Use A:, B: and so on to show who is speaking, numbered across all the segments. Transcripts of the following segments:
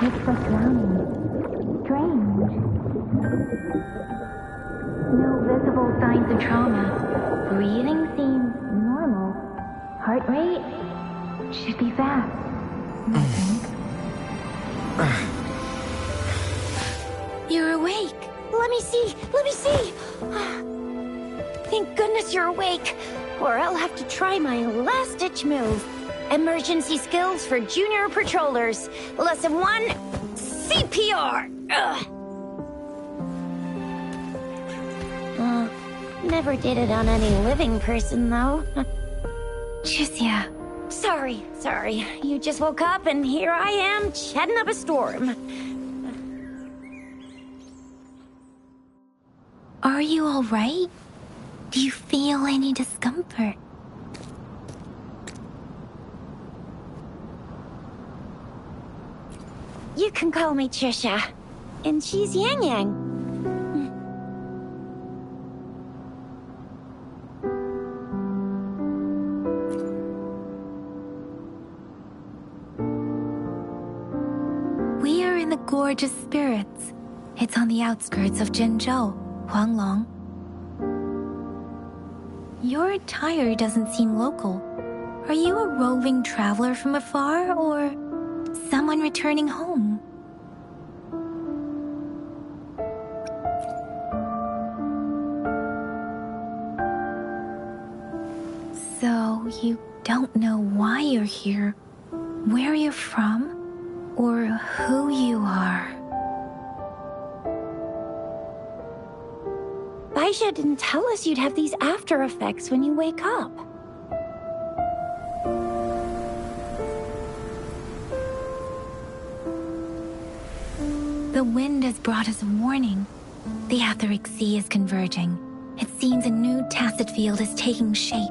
A: It's so drowning. Strange. No visible signs of trauma. Breathing seems normal. Heart rate should be fast, I think.
B: You're awake. Let me see. Thank goodness you're awake, or I'll have to try my last-ditch move. Emergency skills for junior patrollers. Lesson 1, CPR. Never did it on any living person, though.
A: Jusia.
B: Sorry. You just woke up, and here I am, chatting up a storm.
A: Are you all right? Do you feel any discomfort?
B: You can call me Trisha, and she's Yang Yang.
A: We are in the Gorgeous Spirits. It's on the outskirts of Zhenzhou, Huanglong. Your attire doesn't seem local. Are you a roving traveler from afar, or someone returning home? So, you don't know why you're here, where you're from, or who you are.
B: Baisha didn't tell us you'd have these after effects when you wake up.
A: The wind has brought us a warning. The Etheric Sea is converging. It seems a new tacit field is taking shape.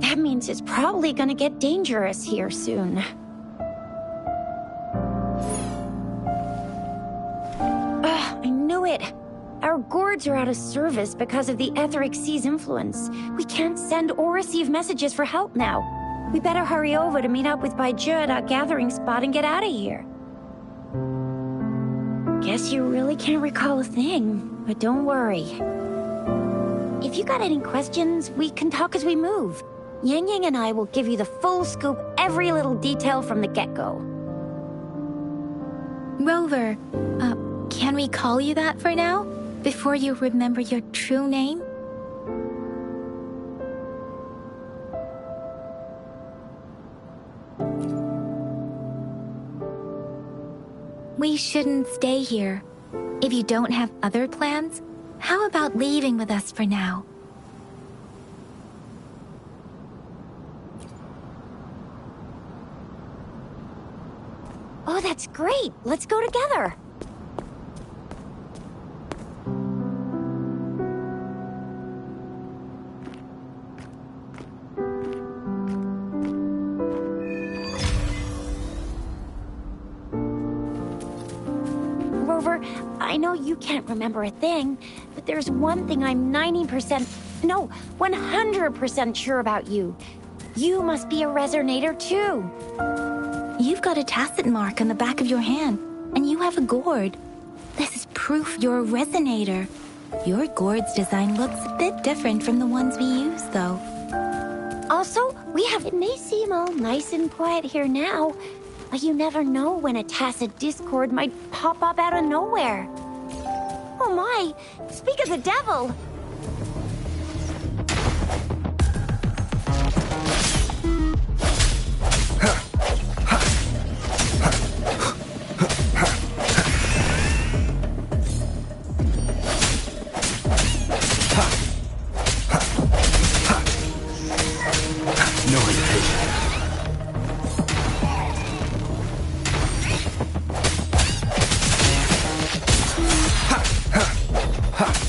B: That means it's probably gonna get dangerous here soon. I knew it. Our gourds are out of service because of the Etheric Sea's influence. We can't send or receive messages for help now. We better hurry over to meet up with Baizhi at our gathering spot and get out of here. Guess you really can't recall a thing, but don't worry. If you got any questions, we can talk as we move. Yang Yang and I will give you the full scoop, every little detail from the get-go.
A: Rover, can we call you that for now? Before you remember your true name? We shouldn't stay here. If you don't have other plans, how about leaving with us for now?
B: Oh, that's great. Let's go together. Rover, I know you can't remember a thing, but there's one thing I'm 100% sure about you. You must be a resonator too.
A: You've got a tacit mark on the back of your hand, and you have a gourd. This is proof you're a resonator. Your gourd's design looks a bit different from the ones we use, though.
B: Also, it may seem all nice and quiet here now, but you never know when a tacit discord might pop up out of nowhere. Oh my, speak of the devil!
C: No hesitation.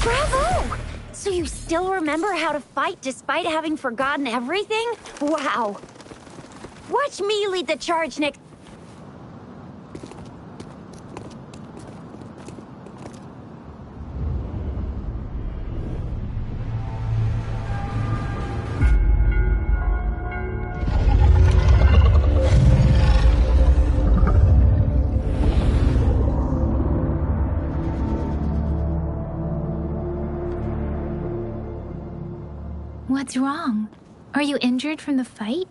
B: Bravo! So you still remember how to fight despite having forgotten everything? Wow. Watch me lead the charge next.
A: What's wrong? Are you injured from the fight?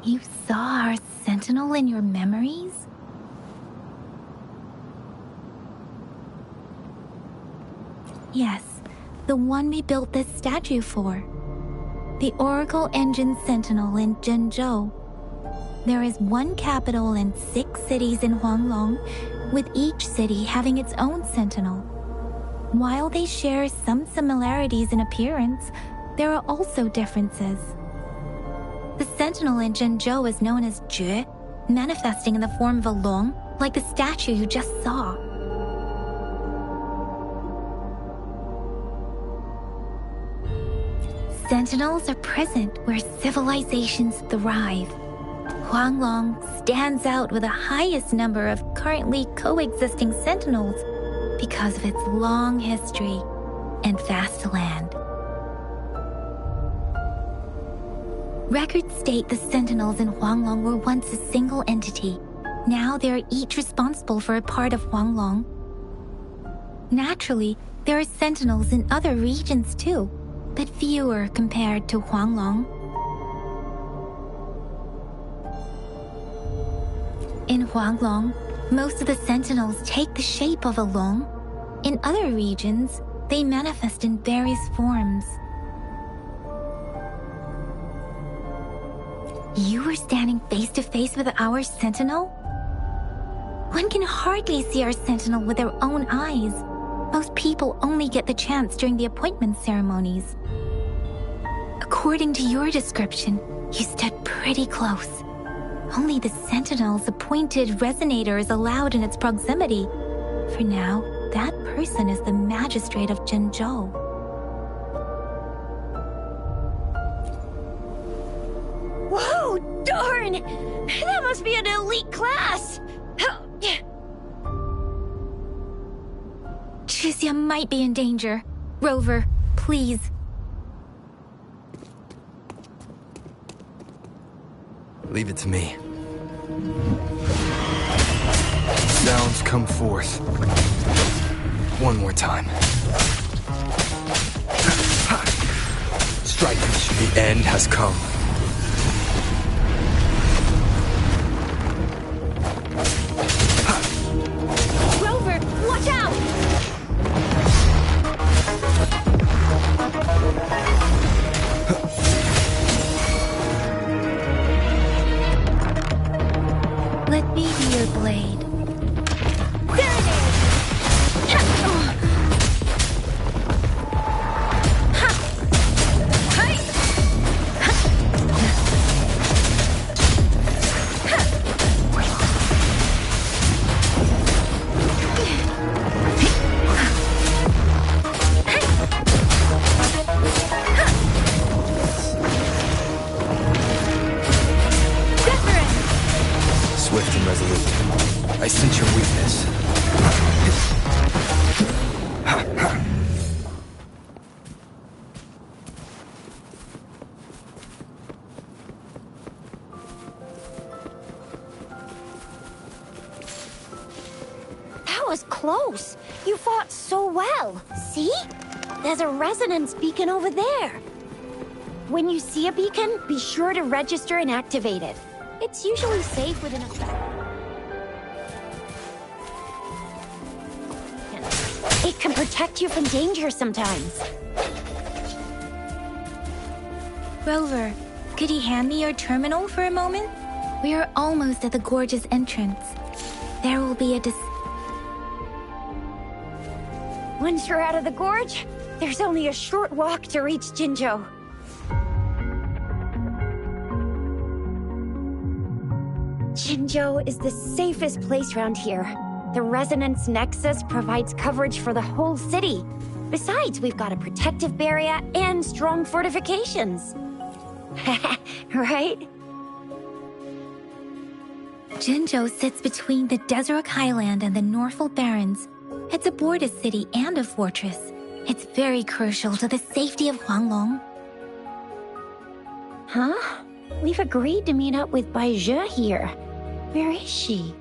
A: You saw our sentinel in your memories? Yes, the one we built this statue for. The Oracle Engine Sentinel in Zhenzhou. There is one capital and 6 cities in Huanglong, with each city having its own sentinel. While they share some similarities in appearance, there are also differences. The sentinel in Zhenzhou is known as Jue, manifesting in the form of a long, like the statue you just saw. Sentinels are present where civilizations thrive. Huanglong stands out with the highest number of currently coexisting sentinels because of its long history and vast land. Records state the sentinels in Huanglong were once a single entity. Now they are each responsible for a part of Huanglong. Naturally, there are sentinels in other regions too, but fewer compared to Huanglong. In Huanglong, most of the sentinels take the shape of a long. In other regions, they manifest in various forms. You were standing face to face with our sentinel? One can hardly see our sentinel with their own eyes. Most people only get the chance during the appointment ceremonies. According to your description, you stood pretty close. Only the sentinel's appointed resonator is allowed in its proximity. For now, that person is the magistrate of Zhenzhou.
B: Whoa, darn! That must be an elite class!
A: Chixia might be in danger. Rover, please.
C: Leave it to me. Sounds come forth. One more time. Strike. The end has come.
B: Rover, watch out!
A: Let me be your blade.
C: Swift and resolute. I sense your weakness.
B: That was close. You fought so well. See? There's a resonance beacon over there. When you see a beacon, be sure to register and activate it. It's usually safe within a... It can protect you from danger sometimes.
A: Rover, could you hand me your terminal for a moment? We are almost at the gorge's entrance. There will be a
B: Once you're out of the gorge, there's only a short walk to reach Zhenzhou. Zhenzhou is the safest place around here. The Resonance Nexus provides coverage for the whole city. Besides, we've got a protective barrier and strong fortifications. Right?
A: Zhenzhou sits between the Desert Highland and the Northful Barrens. It's a border city and a fortress. It's very crucial to the safety of Huanglong.
B: Huh? We've agreed to meet up with Baizhe here. Where is she?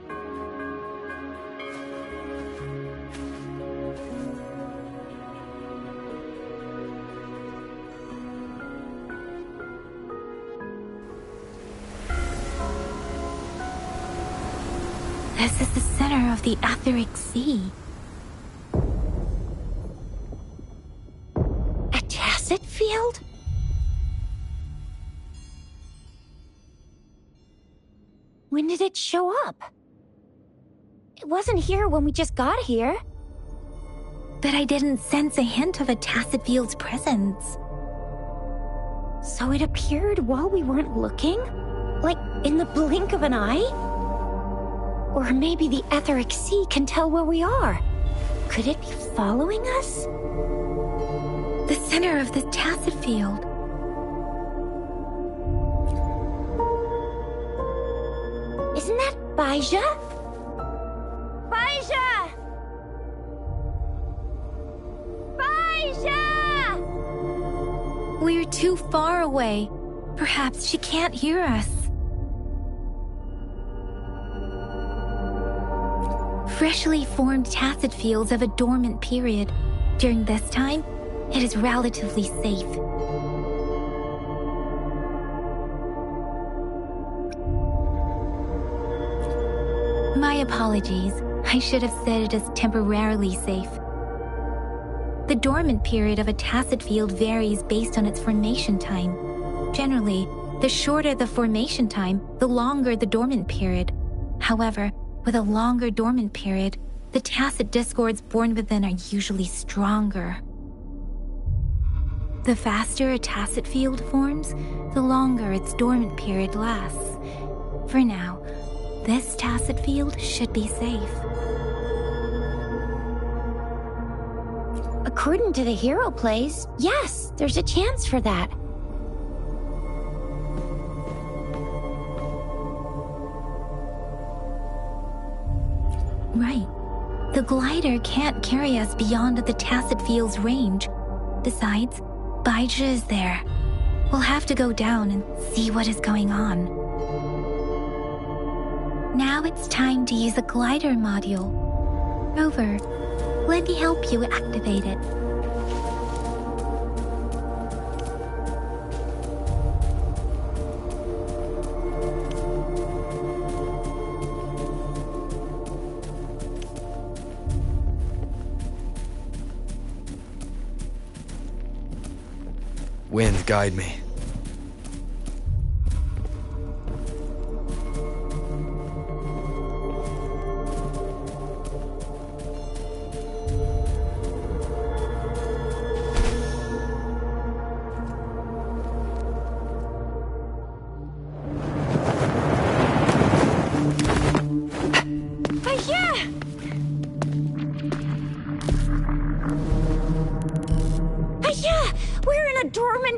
A: This is the center of the etheric sea.
B: A tacit field? When did it show up? It wasn't here when we just got here.
A: But I didn't sense a hint of a tacit field's presence.
B: So it appeared while we weren't looking? Like in the blink of an eye? Or maybe the etheric sea can tell where we are. Could it be following us?
A: The center of this tacit field.
B: Isn't that Baija? Baija! Baija!
A: We're too far away. Perhaps she can't hear us. Freshly formed tacit fields have a dormant period. During this time, it is relatively safe. My apologies. I should have said it is temporarily safe. The dormant period of a tacit field varies based on its formation time. Generally, the shorter the formation time, the longer the dormant period. However, with a longer dormant period, the tacit discords born within are usually stronger. The faster a tacit field forms, the longer its dormant period lasts. For now, this tacit field should be safe.
B: According to the hero plays, yes, there's a chance for that.
A: Right. The glider can't carry us beyond the tacit field's range. Besides, Baija is there. We'll have to go down and see what is going on. Now it's time to use the glider module. Rover, let me help you activate it.
C: Wind, guide me.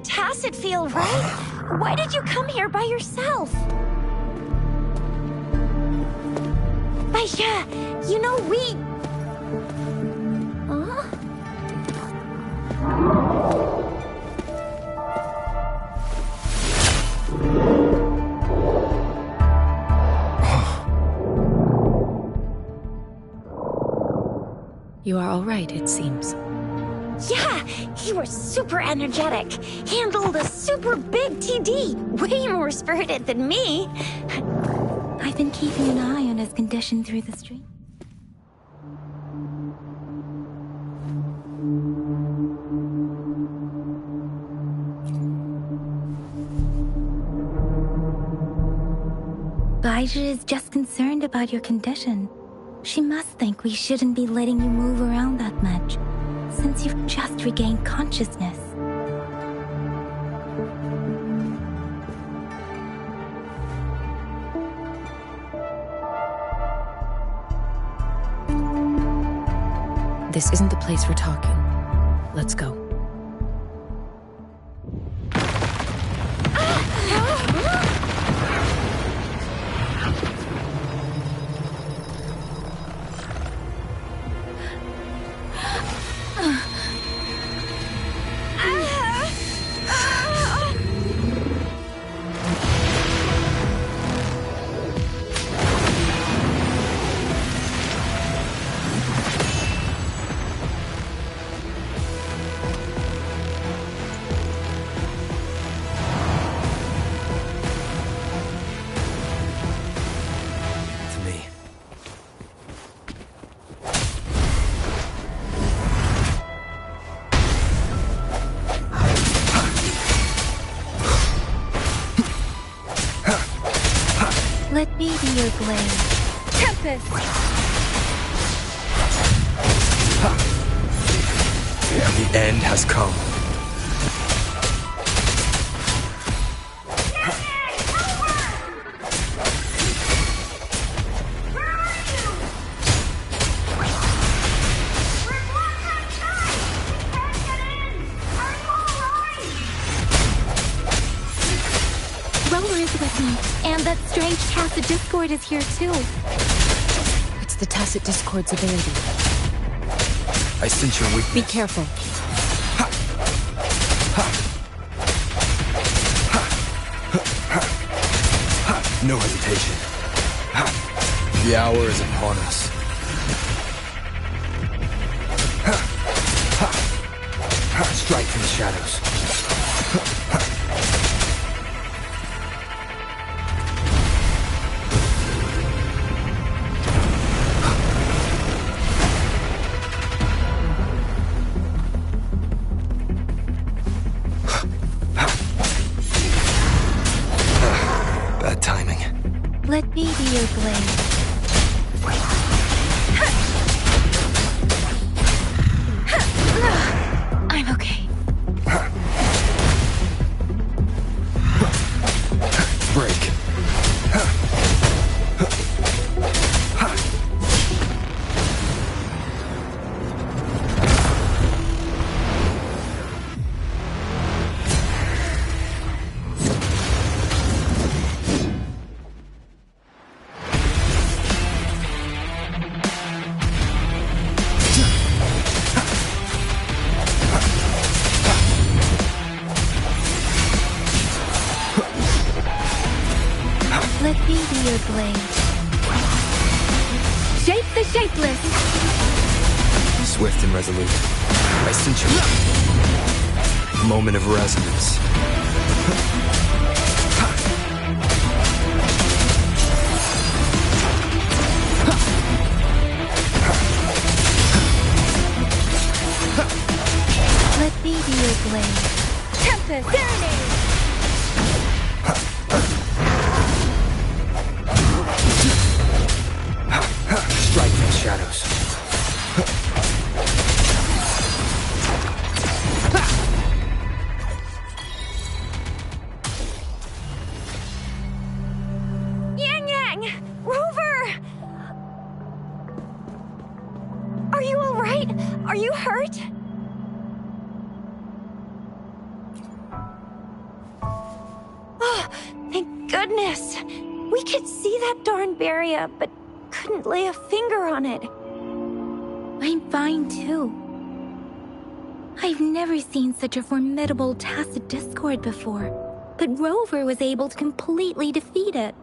B: Tacit field, right? Why did you come here by yourself? Baija, you know we... Huh?
D: You are all right, it seems.
B: Yeah, he was super energetic. Handled a super big TD. Way more spirited than me.
A: I've been keeping an eye on his condition through the stream. Baija is just concerned about your condition. She must think we shouldn't be letting you move around that much, since you've just regained consciousness.
D: This isn't the place for talking. Let's go.
A: your blade. Tempest!
C: The end has come.
A: Rover is with me, and that strange tacit discord is here too.
D: It's the tacit discord's ability.
C: I sense your weakness.
D: Be careful.
C: No hesitation. The hour is upon us. Strike from the shadows. Bad timing.
A: Let me be your blade. I'm okay.
C: Break.
A: Let me be your blade. Shape the shapeless!
C: Swift and resolute. I sense your moment of resonance.
A: Let me be your blade. Tempest! Serenade!
C: Strike from the shadows.
B: Yang Yang! Rover! Are you alright? Are you hurt? Oh, thank goodness! We could see that darn barrier, but couldn't lay a finger on it.
A: I'm fine too. I've never seen such a formidable tacit discord before, but Rover was able to completely defeat it.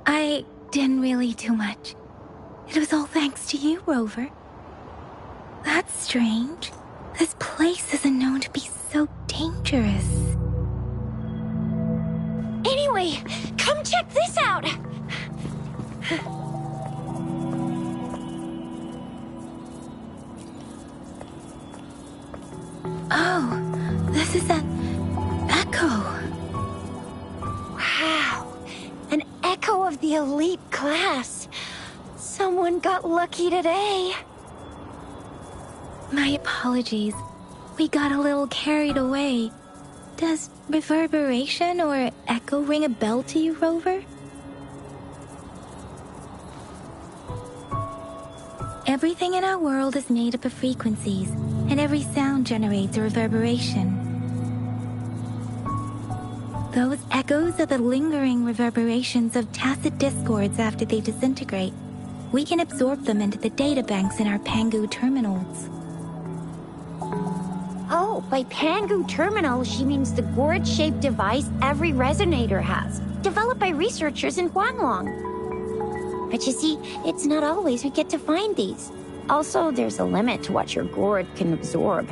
A: I didn't really do much. It was all thanks to you, Rover. That's strange. This place isn't known to be so dangerous.
B: Anyway, come check this out!
A: Oh, this is an echo.
B: Wow, an echo of the elite class. Someone got lucky today.
A: My apologies. We got a little carried away. Does reverberation or echo ring a bell to you, Rover? Everything in our world is made up of frequencies, and every sound generates a reverberation. Those echoes are the lingering reverberations of tacit discords after they disintegrate. We can absorb them into the databanks in our Pangu terminals.
B: Oh, by Pangu Terminal, she means the gourd-shaped device every resonator has, developed by researchers in Huanglong. But you see, it's not always we get to find these. Also, there's a limit to what your gourd can absorb.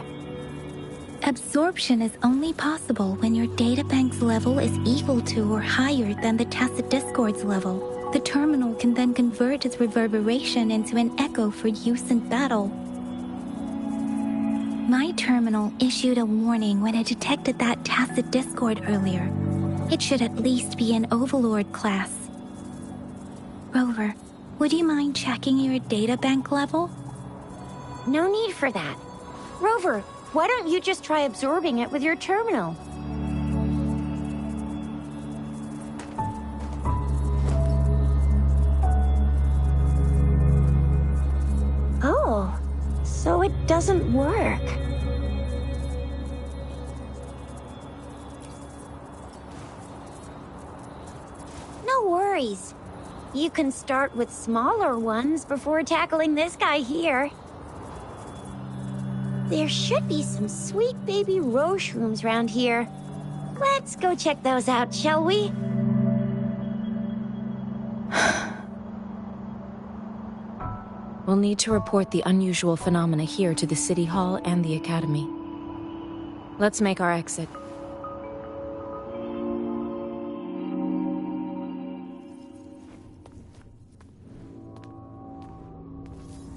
A: Absorption is only possible when your databank's level is equal to or higher than the tacit discord's level. The terminal can then convert its reverberation into an echo for use in battle. My terminal issued a warning when it detected that tacit discord earlier. It should at least be an Overlord class. Rover, would you mind checking your data bank level?
B: No need for that. Rover, why don't you just try absorbing it with your terminal? Oh, so it doesn't work. No worries. You can start with smaller ones before tackling this guy here. There should be some sweet baby Roche rooms around here. Let's go check those out, shall we?
D: We'll need to report the unusual phenomena here to the City Hall and the Academy. Let's make our exit.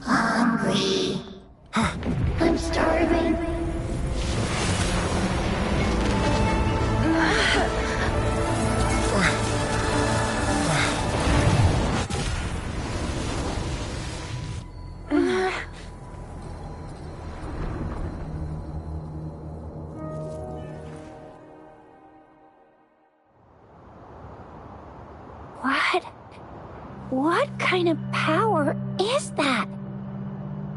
E: Hungry. I'm starving.
B: What kind of power is that?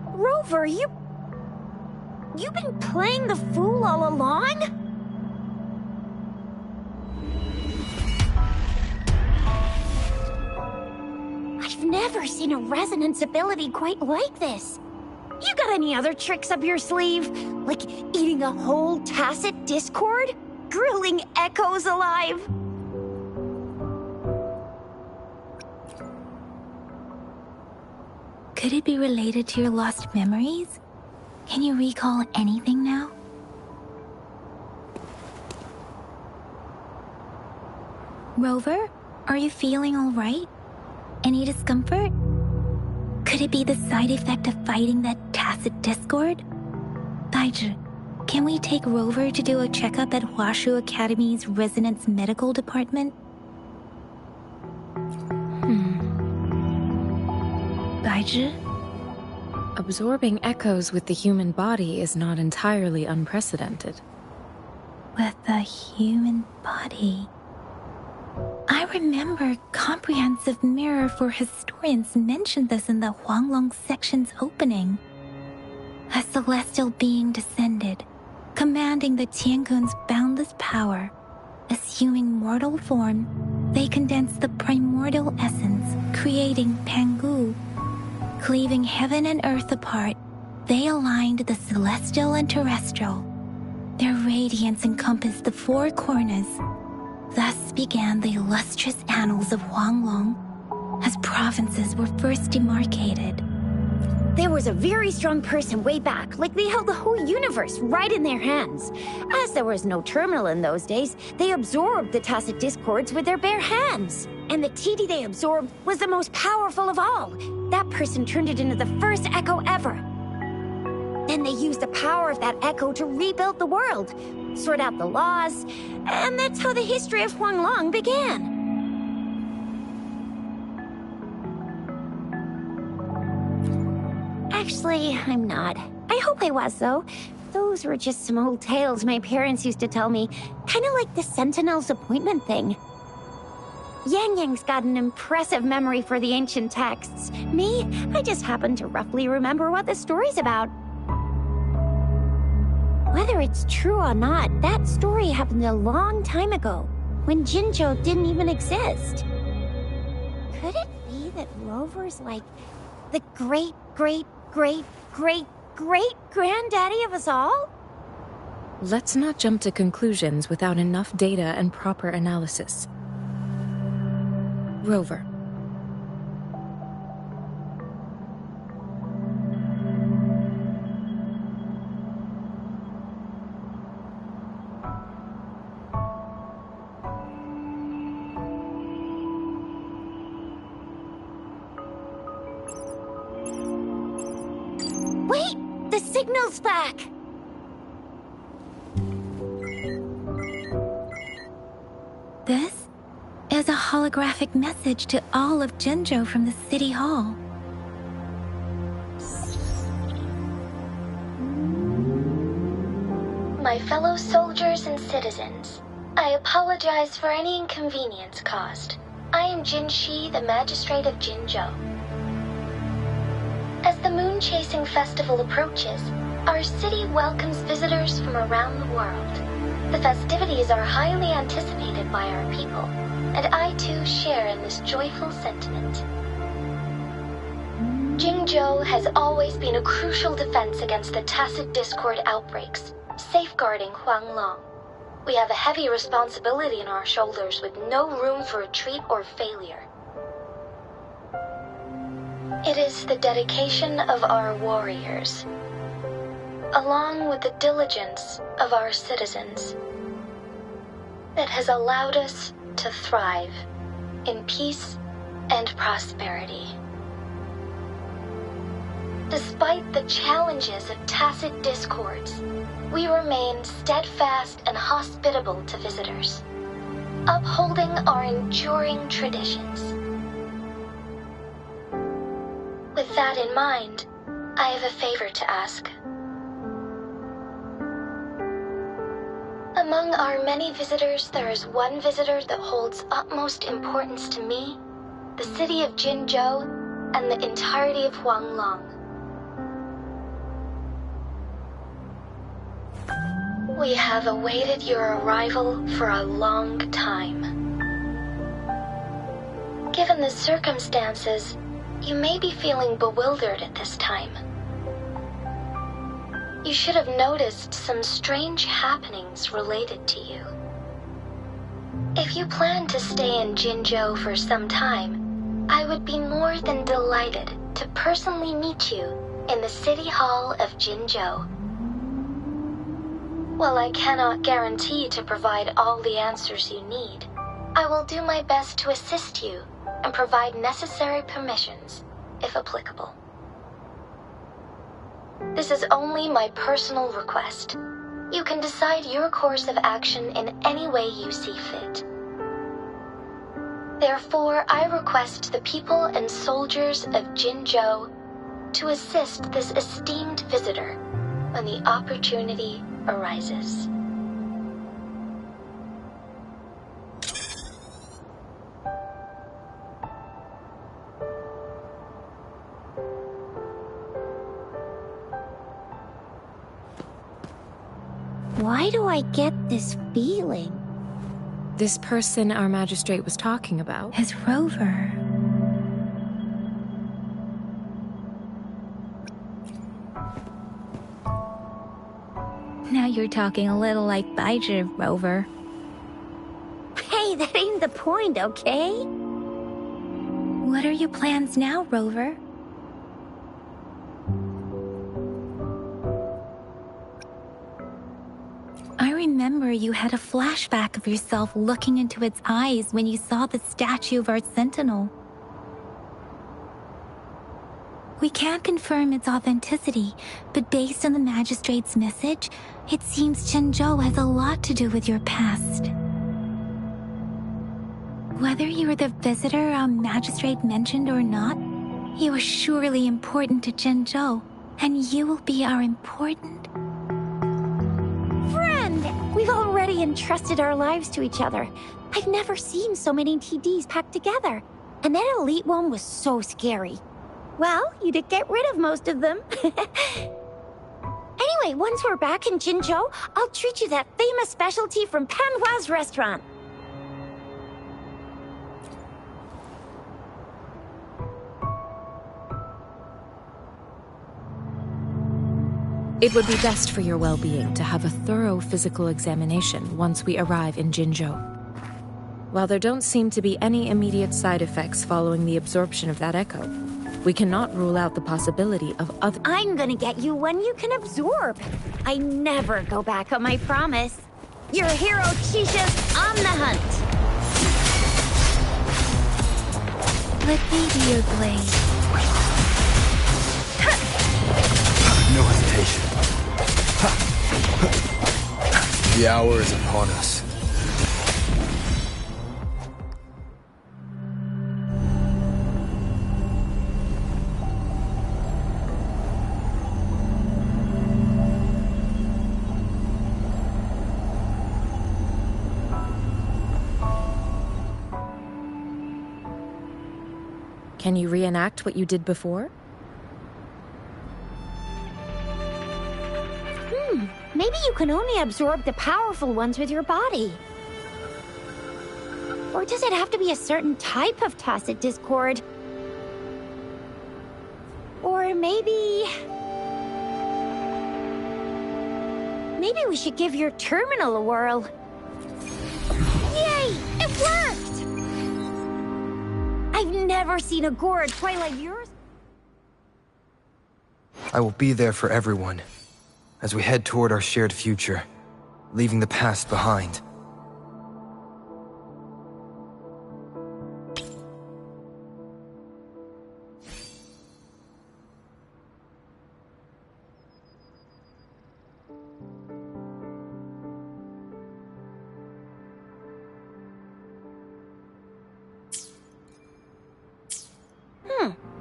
B: Rover, you've been playing the fool all along? I've never seen a resonance ability quite like this. You got any other tricks up your sleeve? Like eating a whole tacit discord? Grilling echoes alive?
A: Could it be related to your lost memories? Can you recall anything now? Rover, are you feeling all right? Any discomfort? Could it be the side effect of fighting that tacit discord? Baizhi, can we take Rover to do a checkup at Hwashu Academy's Resonance Medical Department? Baizhi?
D: Absorbing echoes with the human body is not entirely unprecedented.
A: With the human body. I remember Comprehensive Mirror for Historians mentioned this in the Huanglong section's opening. A celestial being descended, commanding the Tiankun's boundless power. Assuming mortal form, they condensed the primordial essence, creating Pangu. Cleaving heaven and earth apart, they aligned the celestial and terrestrial. Their radiance encompassed the four corners. Thus began the illustrious annals of Huanglong, as provinces were first demarcated.
B: There was a very strong person way back, like they held the whole universe right in their hands. As there was no terminal in those days, they absorbed the tacit discords with their bare hands. And the TD they absorbed was the most powerful of all. That person turned it into the first echo ever. Then they used the power of that echo to rebuild the world, sort out the laws, and that's how the history of Huanglong began. Actually, I'm not. I hope I was, though. Those were just some old tales my parents used to tell me, kind of like the Sentinel's appointment thing. Yang Yang's got an impressive memory for the ancient texts. Me, I just happen to roughly remember what the story's about. Whether it's true or not, that story happened a long time ago, when Jinzhou didn't even exist. Could it be that Rover's like the great-great-great-great-great-granddaddy of us all?
D: Let's not jump to conclusions without enough data and proper analysis. Rover.
B: Wait! The signal's back!
A: The holographic message to all of Jinzhou from the City Hall.
E: My fellow soldiers and citizens, I apologize for any inconvenience caused. I am Jin Shi, the Magistrate of Jinzhou. As the Moon-Chasing Festival approaches, our city welcomes visitors from around the world. The festivities are highly anticipated by our people, and I too share in this joyful sentiment. Jinzhou has always been a crucial defense against the tacit discord outbreaks, safeguarding Huanglong. We have a heavy responsibility on our shoulders with no room for retreat or failure. It is the dedication of our warriors, along with the diligence of our citizens, that has allowed us to thrive in peace and prosperity. Despite the challenges of tacit discords, we remain steadfast and hospitable to visitors, upholding our enduring traditions. With that in mind, I have a favor to ask. Among our many visitors, there is one visitor that holds utmost importance to me, the city of Jinzhou, and the entirety of Huanglong. We have awaited your arrival for a long time. Given the circumstances, you may be feeling bewildered at this time. You should have noticed some strange happenings related to you. If you plan to stay in Jinzhou for some time, I would be more than delighted to personally meet you in the City Hall of Jinzhou. While I cannot guarantee to provide all the answers you need, I will do my best to assist you and provide necessary permissions, if applicable. This is only my personal request. You can decide your course of action in any way you see fit. Therefore, I request the people and soldiers of Jinzhou to assist this esteemed visitor when the opportunity arises.
B: Why do I get this feeling?
D: This person our magistrate was talking about.
A: Is Rover. Now you're talking a little like Baizhi, Rover.
B: Hey, that ain't the point, okay?
A: What are your plans now, Rover? I remember you had a flashback of yourself looking into its eyes when you saw the statue of our sentinel. We can't confirm its authenticity, but based on the magistrate's message, it seems Jinzhou has a lot to do with your past. Whether you were the visitor our magistrate mentioned or not, you are surely important to Jinzhou, and you will be our important...
B: Friend! We've already entrusted our lives to each other. I've never seen so many TDs packed together, and that elite one was so scary. Well, you did get rid of most of them. Anyway, once we're back in Jinzhou, I'll treat you that famous specialty from Panhua's restaurant.
D: It would be best for your well-being to have a thorough physical examination once we arrive in Jinzhou. While there don't seem to be any immediate side effects following the absorption of that echo, we cannot rule out the possibility of other—
B: I'm gonna get you one you can absorb. I never go back on my promise. Your hero Chisha's on the hunt.
A: Let me be your blade.
C: No hesitation. The hour is upon us.
D: Can you reenact what you did before?
B: Maybe you can only absorb the powerful ones with your body. Or does it have to be a certain type of tacit discord? Or maybe we should give your terminal a whirl. Yay! It worked! I've never seen a gourd quite like yours.
C: I will be there for everyone as we head toward our shared future, leaving the past behind.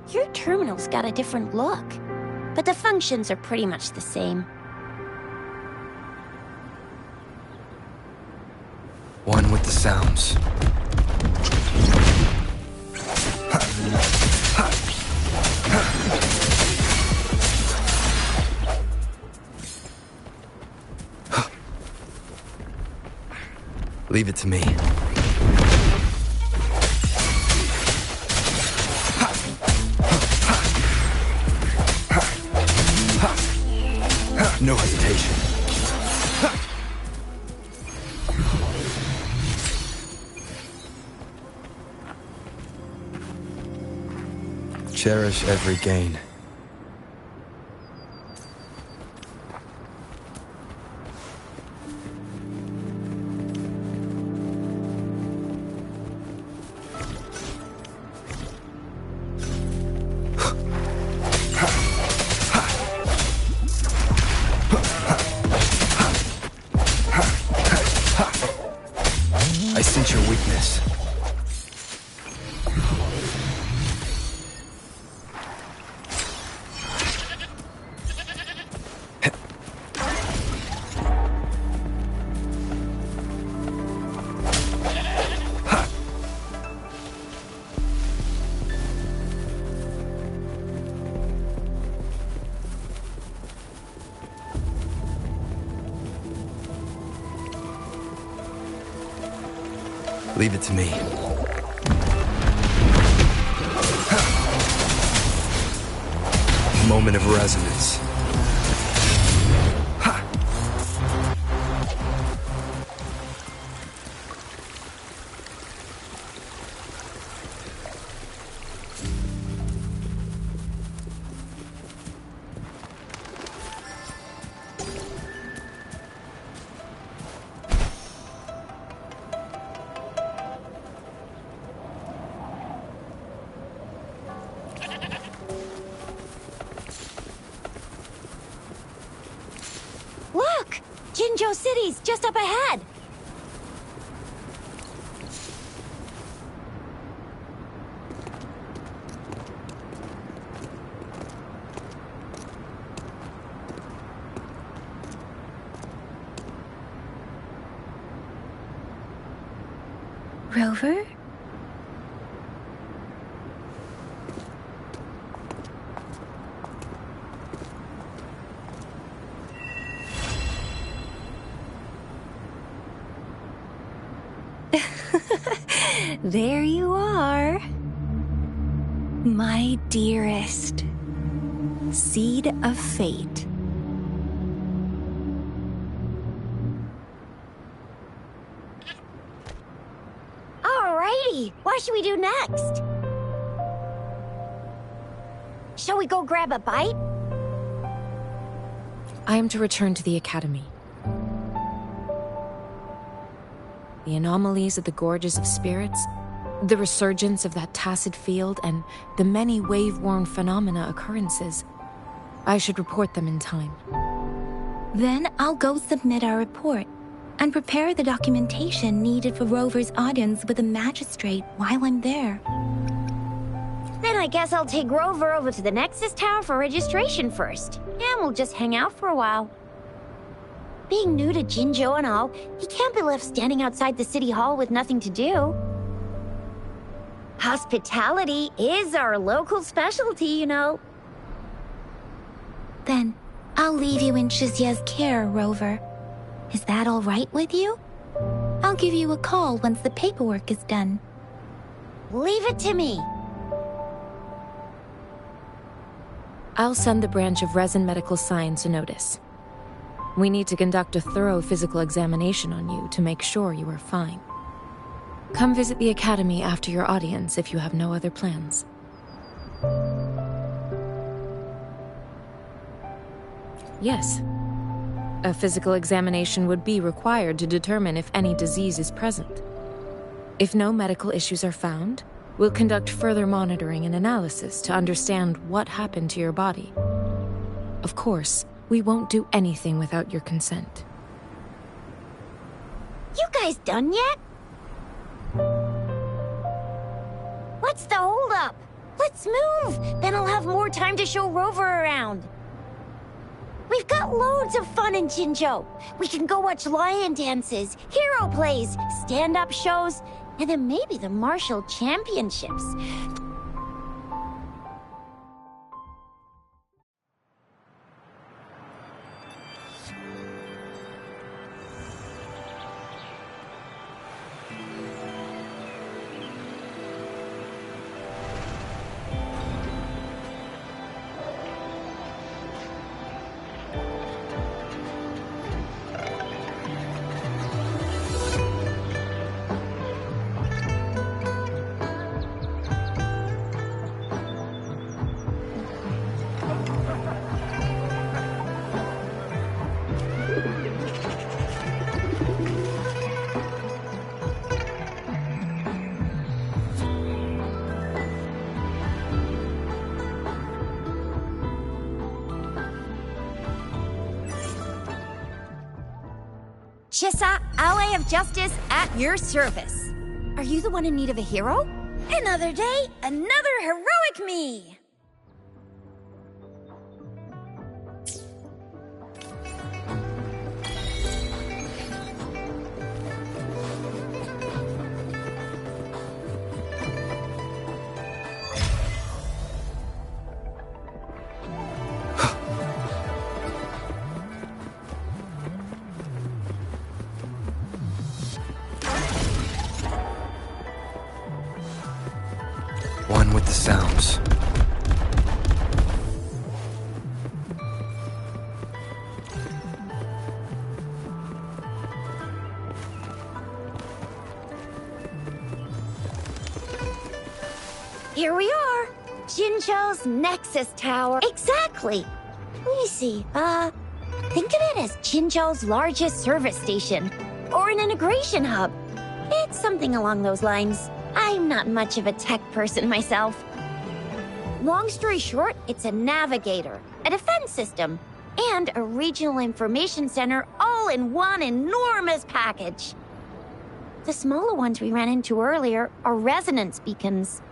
B: Your terminal's got a different look, but the functions are pretty much the same.
C: One with the sounds. Leave it to me. No hesitation. Cherish every gain. I sense your weakness. Leave it to me. Moment of resonance.
B: Look! Jinzhou City's just up ahead!
A: Rover? There you are. My dearest. Seed of fate.
B: Alrighty, what should we do next? Shall we go grab a bite?
D: I am to return to the academy. The anomalies of the gorges of spirits, the resurgence of that tacit field, and the many wave-worn phenomena occurrences. I should report them in time.
A: Then I'll go submit our report and prepare the documentation needed for Rover's audience with the magistrate while I'm there.
B: Then I guess I'll take Rover over to the Nexus Tower for registration first, and we'll just hang out for a while. Being new to Jinzhou and all, he can't be left standing outside the city hall with nothing to do. Hospitality is our local specialty, you know.
A: Then, I'll leave you in Shizia's care, Rover. Is that all right with you? I'll give you a call once the paperwork is done.
B: Leave it to me.
D: I'll send the branch of Resin Medical Science a notice. We need to conduct a thorough physical examination on you to make sure you are fine. Come visit the Academy after your audience if you have no other plans. Yes. A physical examination would be required to determine if any disease is present. If no medical issues are found, we'll conduct further monitoring and analysis to understand what happened to your body. Of course, we won't do anything without your consent.
B: You guys done yet? What's the holdup? Let's move! Then I'll have more time to show Rover around. We've got loads of fun in Jinzhou. We can go watch lion dances, hero plays, stand-up shows, and then maybe the martial championships. Chisa, ally of justice, at your service. Are you the one in need of a hero? Another day, another heroic me!
C: One with the sounds.
B: Here we are! Jinzhou's Nexus Tower. Exactly! Let me see, think of it as Jinzhou's largest service station. Or an integration hub. It's something along those lines. I'm not much of a tech person myself. Long story short, it's a navigator, a defense system, and a regional information center all in one enormous package. The smaller ones we ran into earlier are resonance beacons.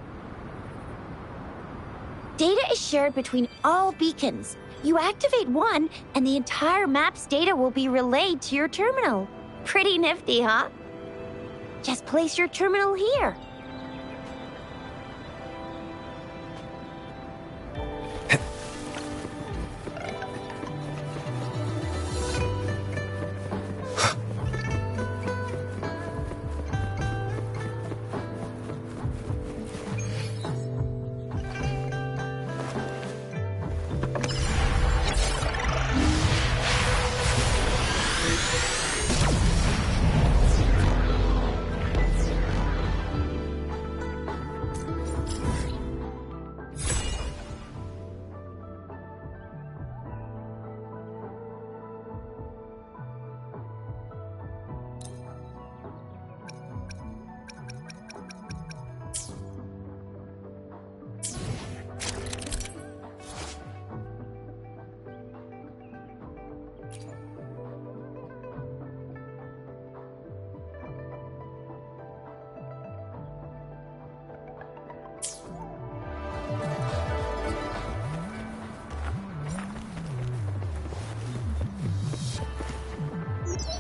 B: Data is shared between all beacons. You activate one, and the entire map's data will be relayed to your terminal. Pretty nifty, huh? Just place your terminal here.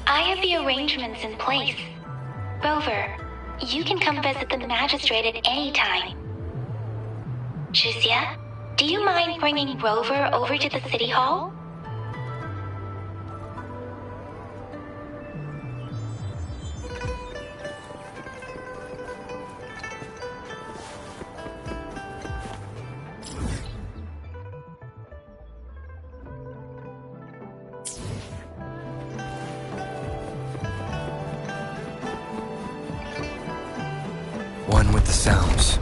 E: I have the arrangements in place. Rover,
A: you can come visit the magistrate at any time. Juzia, do you mind bringing Rover over to the city hall?
C: One with the sounds.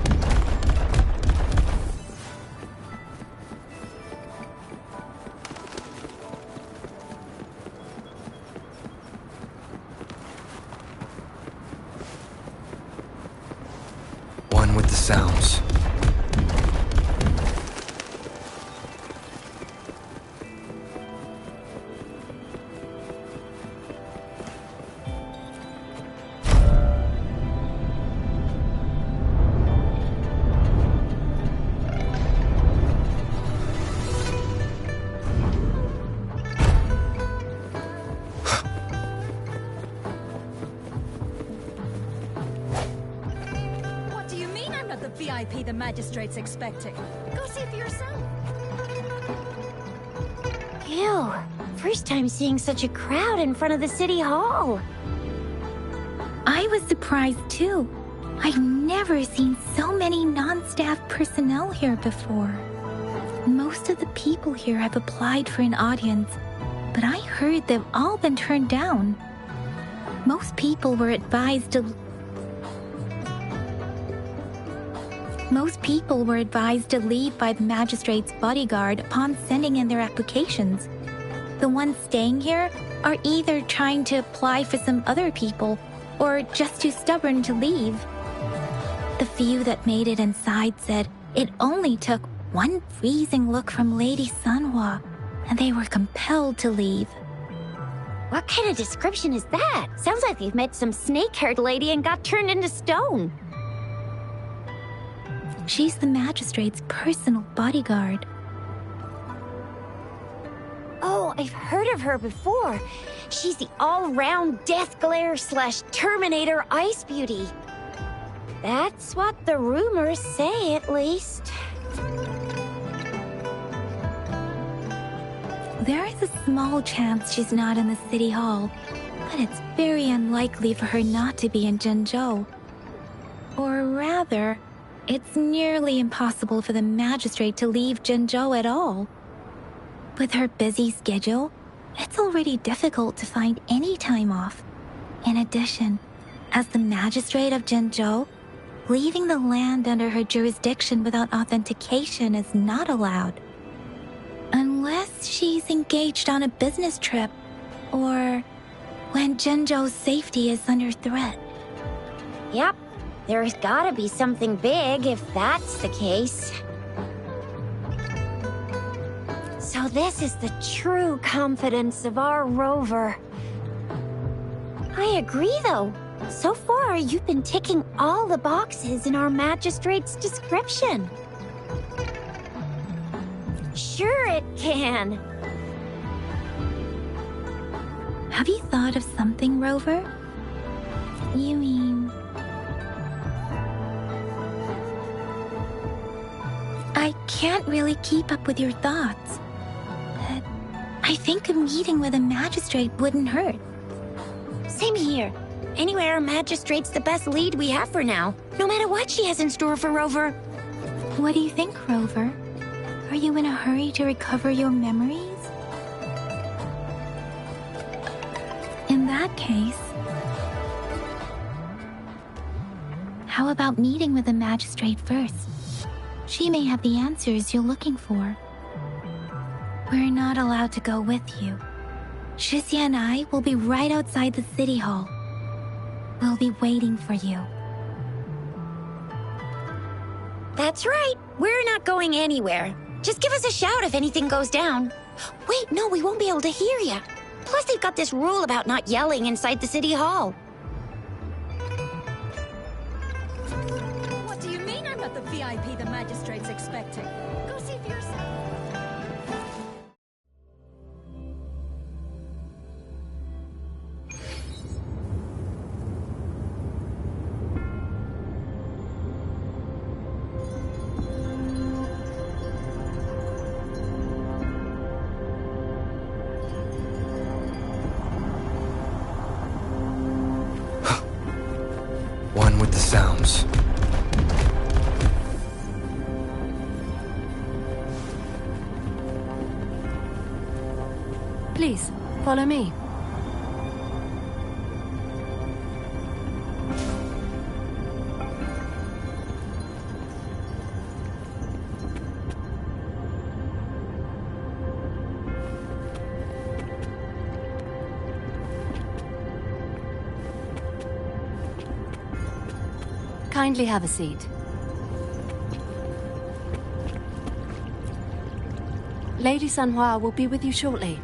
C: One with the sounds.
F: VIP the magistrate's expecting. Go see for yourself.
B: Ew. First time seeing such a crowd in front of the city hall.
A: I was surprised too. I've never seen so many non-staff personnel here before. Most of the people here have applied for an audience, but I heard they've all been turned down. Most people were advised to leave by the magistrate's bodyguard upon sending in their applications. The ones staying here are either trying to apply for some other people or just too stubborn to leave. The few that made it inside said it only took one freezing look from Lady Sanhua, and they were compelled to leave.
B: What kind of description is that? Sounds like they've met some snake-haired lady and got turned into stone.
A: She's the magistrate's personal bodyguard.
B: Oh, I've heard of her before. She's the all-round Death Glare / Terminator Ice Beauty. That's what the rumors say, at least.
A: There is a small chance she's not in the city hall, but it's very unlikely for her not to be in Jinzhou. Or rather, it's nearly impossible for the magistrate to leave Jinzhou at all. With her busy schedule, it's already difficult to find any time off. In addition, as the magistrate of Jinzhou, leaving the land under her jurisdiction without authentication is not allowed. Unless she's engaged on a business trip, or when Jinzhou's safety is under threat.
B: Yep. There's gotta be something big if that's the case. So this is the true confidence of our Rover. I agree, though. So far, you've been ticking all the boxes in our magistrate's description. Sure it can.
A: Have you thought of something, Rover? You mean... I can't really keep up with your thoughts, but I think a meeting with a magistrate wouldn't hurt.
B: Same here. Anyway, our magistrate's the best lead we have for now, no matter what she has in store for Rover.
A: What do you think, Rover? Are you in a hurry to recover your memories? In that case, how about meeting with the magistrate first? She may have the answers you're looking for. We're not allowed to go with you. Shizia and I will be right outside the city hall. We'll be waiting for you.
B: That's right. We're not going anywhere. Just give us a shout if anything goes down. Wait, no, we won't be able to hear you. Plus, they've got this rule about not yelling inside the city hall.
F: What do you mean I'm not the VIP the magistrate's expecting? Go see for yourself.
G: Please, follow me. Kindly have a seat. Lady Sanhua will be with you shortly.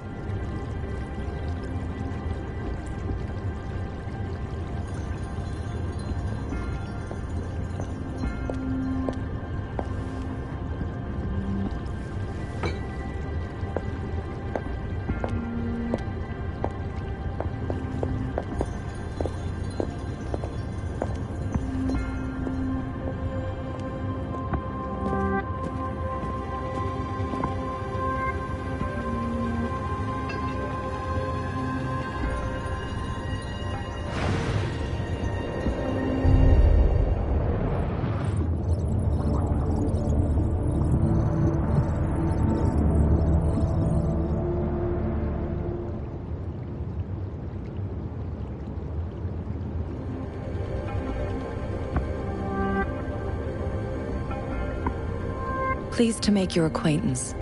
H: Pleased to make your acquaintance.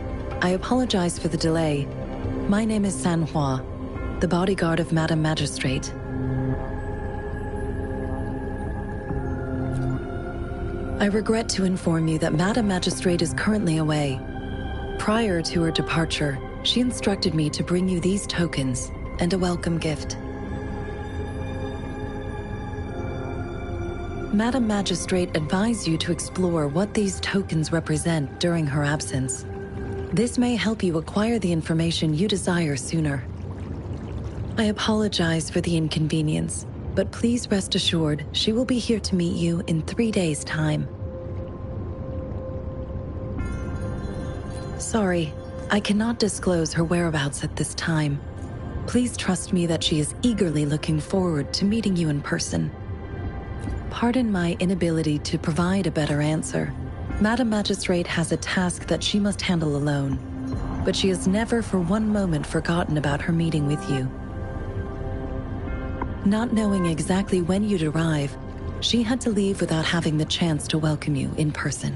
H: I apologize for the delay. My name is Sanhua, the bodyguard of Madam Magistrate. I regret to inform you that Madam Magistrate is currently away. Prior to her departure, she instructed me to bring you these tokens and a welcome gift. Madam Magistrate advised you to explore what these tokens represent during her absence. This may help you acquire the information you desire sooner. I apologize for the inconvenience, but please rest assured she will be here to meet you in 3 days' time. Sorry, I cannot disclose her whereabouts at this time. Please trust me that she is eagerly looking forward to meeting you in person. Pardon my inability to provide a better answer. Madam Magistrate has a task that she must handle alone, but she has never for one moment forgotten about her meeting with you. Not knowing exactly when you'd arrive, she had to leave without having the chance to welcome you in person.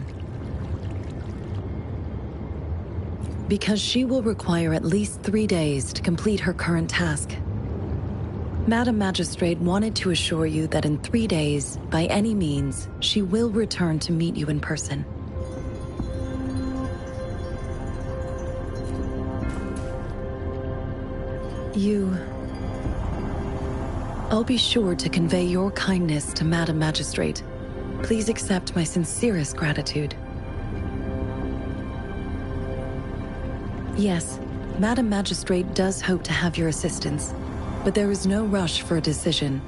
H: Because she will require at least 3 days to complete her current task. Madam Magistrate wanted to assure you that in 3 days, by any means, she will return to meet you in person. I'll be sure to convey your kindness to Madam Magistrate. Please accept my sincerest gratitude. Yes, Madam Magistrate does hope to have your assistance, but there is no rush for a decision.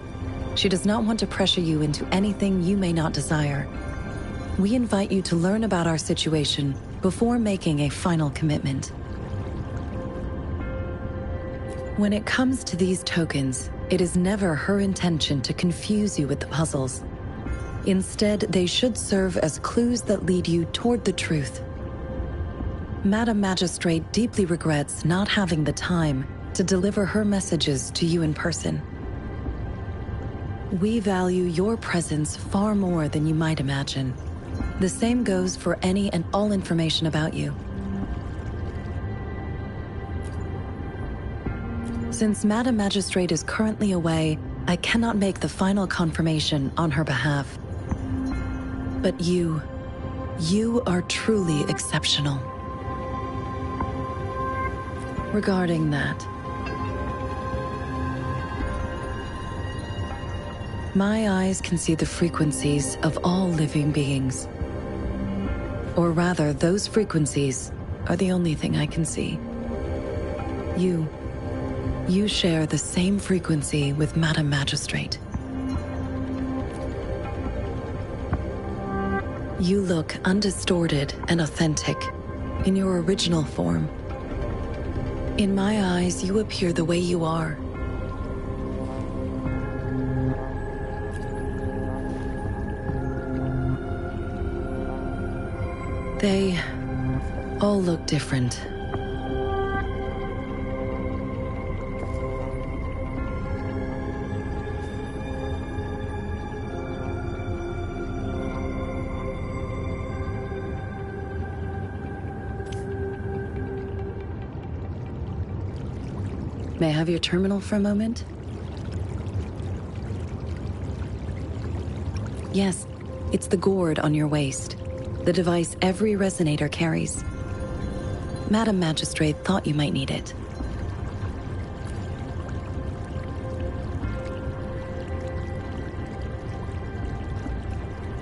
H: She does not want to pressure you into anything you may not desire. We invite you to learn about our situation before making a final commitment. When it comes to these tokens, it is never her intention to confuse you with the puzzles. Instead, they should serve as clues that lead you toward the truth. Madam Magistrate deeply regrets not having the time to deliver her messages to you in person. We value your presence far more than you might imagine. The same goes for any and all information about you. Since Madam Magistrate is currently away, I cannot make the final confirmation on her behalf. But you are truly exceptional. Regarding that, my eyes can see the frequencies of all living beings. Or rather, those frequencies are the only thing I can see. You share the same frequency with Madam Magistrate. You look undistorted and authentic in your original form. In my eyes, you appear the way you are. They all look different. May I have your terminal for a moment? Yes, it's the gourd on your waist, the device every resonator carries. Madam Magistrate thought you might need it.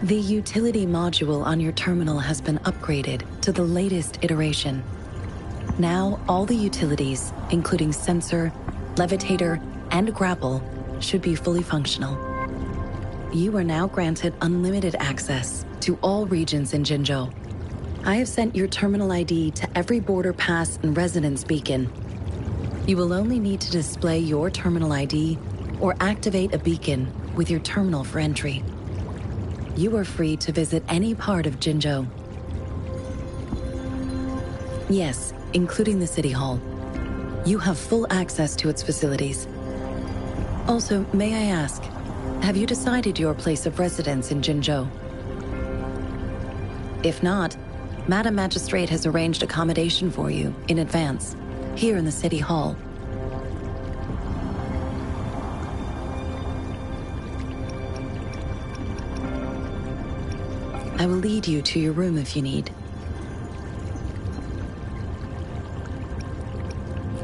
H: The utility module on your terminal has been upgraded to the latest iteration. Now, all the utilities, including sensor, levitator, and grapple, should be fully functional. You are now granted unlimited access to all regions in Jinzhou. I have sent your terminal ID to every border pass and residence beacon. You will only need to display your terminal ID or activate a beacon with your terminal for entry. You are free to visit any part of Jinzhou. Yes, including the City Hall. You have full access to its facilities. Also, may I ask, have you decided your place of residence in Jinzhou? If not, Madam Magistrate has arranged accommodation for you in advance, here in the City Hall. I will lead you to your room if you need.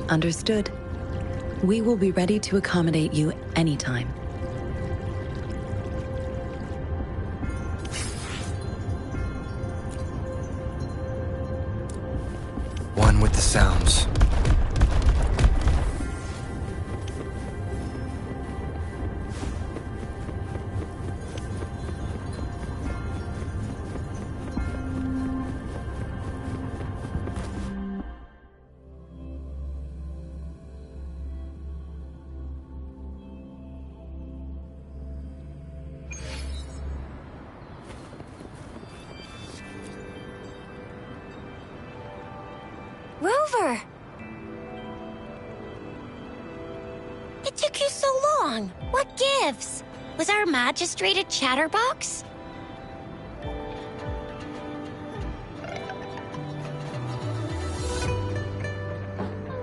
H: Understood. We will be ready to accommodate you anytime.
C: One with the sounds.
B: Rover! It took you so long. What gives? Was our magistrate a chatterbox?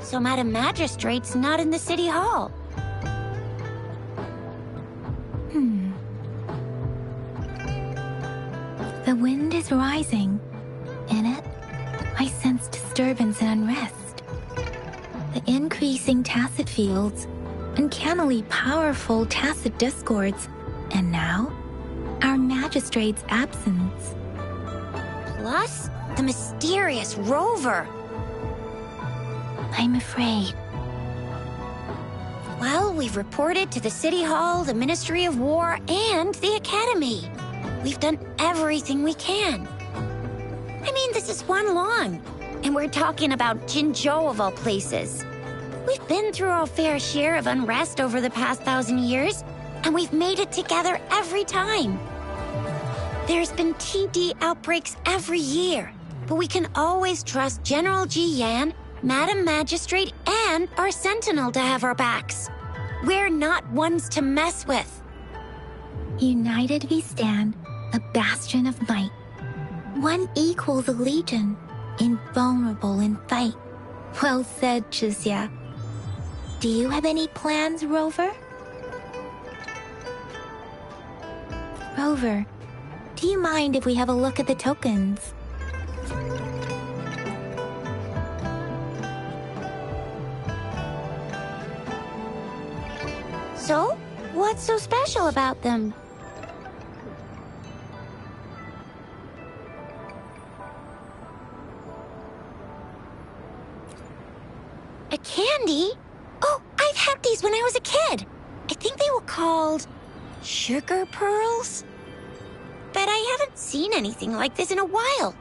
B: So Madam Magistrate's not in the City Hall.
A: The wind is rising. In it, I sense disturbance and unrest. The increasing tacit fields, uncannily powerful tacit discords, and now, our magistrate's absence.
B: Plus, the mysterious Rover.
A: I'm afraid.
B: Well, we've reported to the City Hall, the Ministry of War, and the Academy. We've done everything we can. I mean, this is one long, and we're talking about Jinzhou of all places. We've been through our fair share of unrest over the past 1,000 years, and we've made it together every time. There's been TD outbreaks every year, but we can always trust General Ji Yan, Madam Magistrate, and our Sentinel to have our backs. We're not ones to mess with.
A: United we stand, a bastion of might. One equals a legion, invulnerable in fight. Well said, Chixia. Do you have any plans, Rover? Rover, do you mind if we have a look at the tokens?
B: So, what's so special about them? A candy? Oh, I've had these when I was a kid. I think they were called sugar pearls. But I haven't seen anything like this in a while.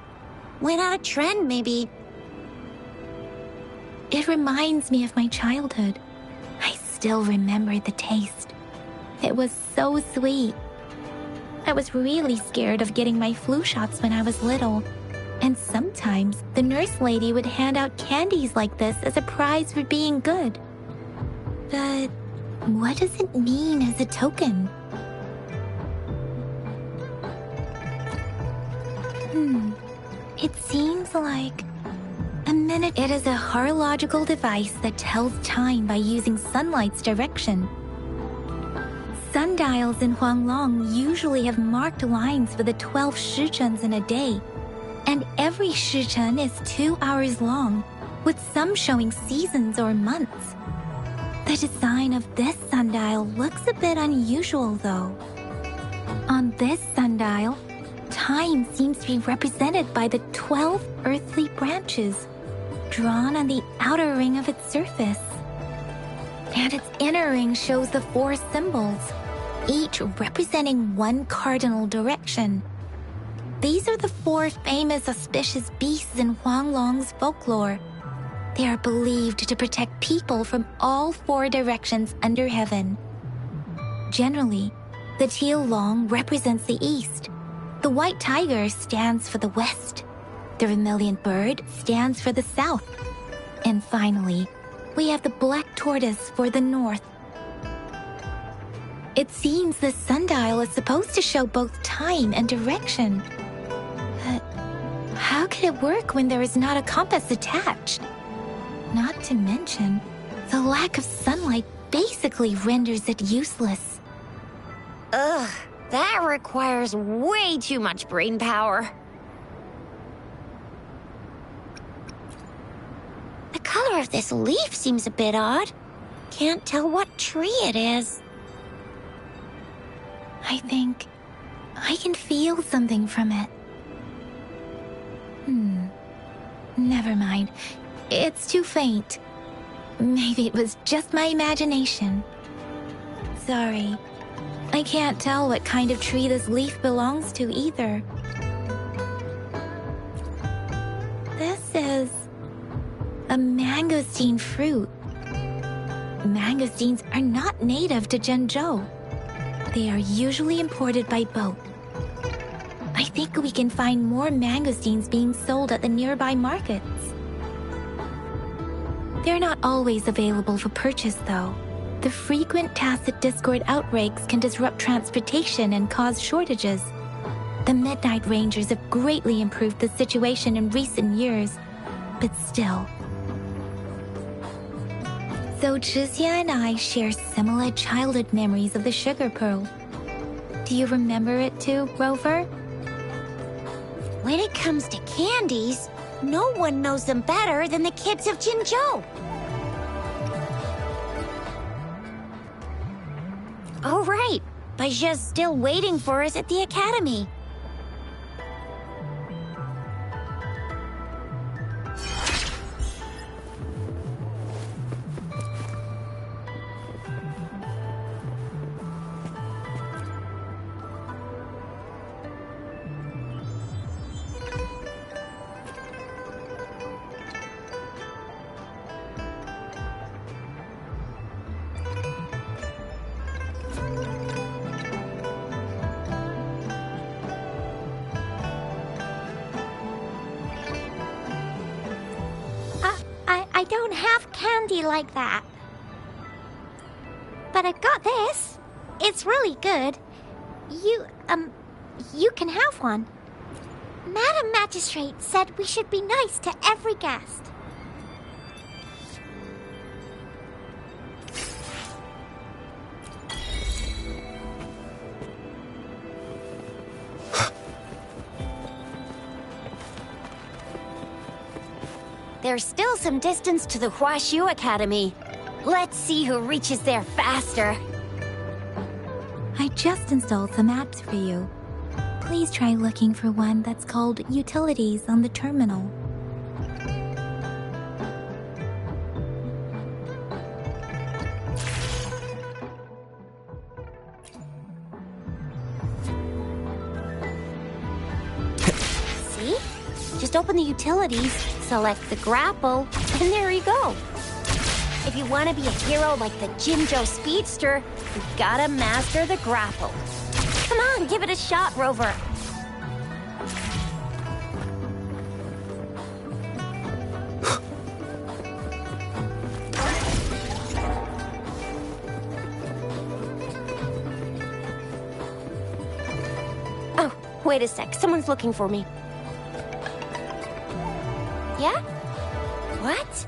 B: Went out of trend, maybe.
A: It reminds me of my childhood. I still remember the taste. It was so sweet. I was really scared of getting my flu shots when I was little. And sometimes the nurse lady would hand out candies like this as a prize for being good. But what does it mean as a token? It seems like The minute it is a horological device that tells time by using sunlight's direction. Sundials in Huanglong usually have marked lines for the 12 shichens in a day, and every shichen is 2 hours long, with some showing seasons or months. The design of this sundial looks a bit unusual, though. On this sundial, time seems to be represented by the 12 earthly branches, drawn on the outer ring of its surface. And its inner ring shows the 4 symbols, each representing one cardinal direction. These are the 4 famous auspicious beasts in Huanglong's folklore. They are believed to protect people from all 4 directions under heaven. Generally, the teal long represents the east. The white tiger stands for the west. The vermilion bird stands for the south. And finally, we have the black tortoise for the north. It seems the sundial is supposed to show both time and direction. But how could it work when there is not a compass attached? Not to mention, the lack of sunlight basically renders it useless.
B: Ugh, that requires way too much brain power. The color of this leaf seems a bit odd. Can't tell what tree it is.
A: I think I can feel something from it. Never mind. It's too faint. Maybe it was just my imagination. Sorry. I can't tell what kind of tree this leaf belongs to either. This is a mangosteen fruit. Mangosteens are not native to Zhengzhou. They are usually imported by boat. I think we can find more mangosteens being sold at the nearby markets. They're not always available for purchase, though. The frequent tacit Discord outbreaks can disrupt transportation and cause shortages. The Midnight Rangers have greatly improved the situation in recent years, but still. So Zhixia and I share similar childhood memories of the Sugar Pearl. Do you remember it too, Rover?
B: When it comes to candies, no one knows them better than the kids of Jinzhou. Oh, right. Baijia's still waiting for us at the academy.
E: I don't have candy like that. But I got this. It's really good. You can have one. Madam Magistrate said we should be nice to every guest.
B: There's still some distance to the Huaxiu Academy. Let's see who reaches there faster.
A: I just installed some apps for you. Please try looking for one that's called Utilities on the terminal.
B: See? Just open the utilities, select the grapple, and there you go. If you want to be a hero like the Jinzhou Speedster, you gotta master the grapple. Come on, give it a shot, Rover. Oh, wait a sec. Someone's looking for me. Yeah? What?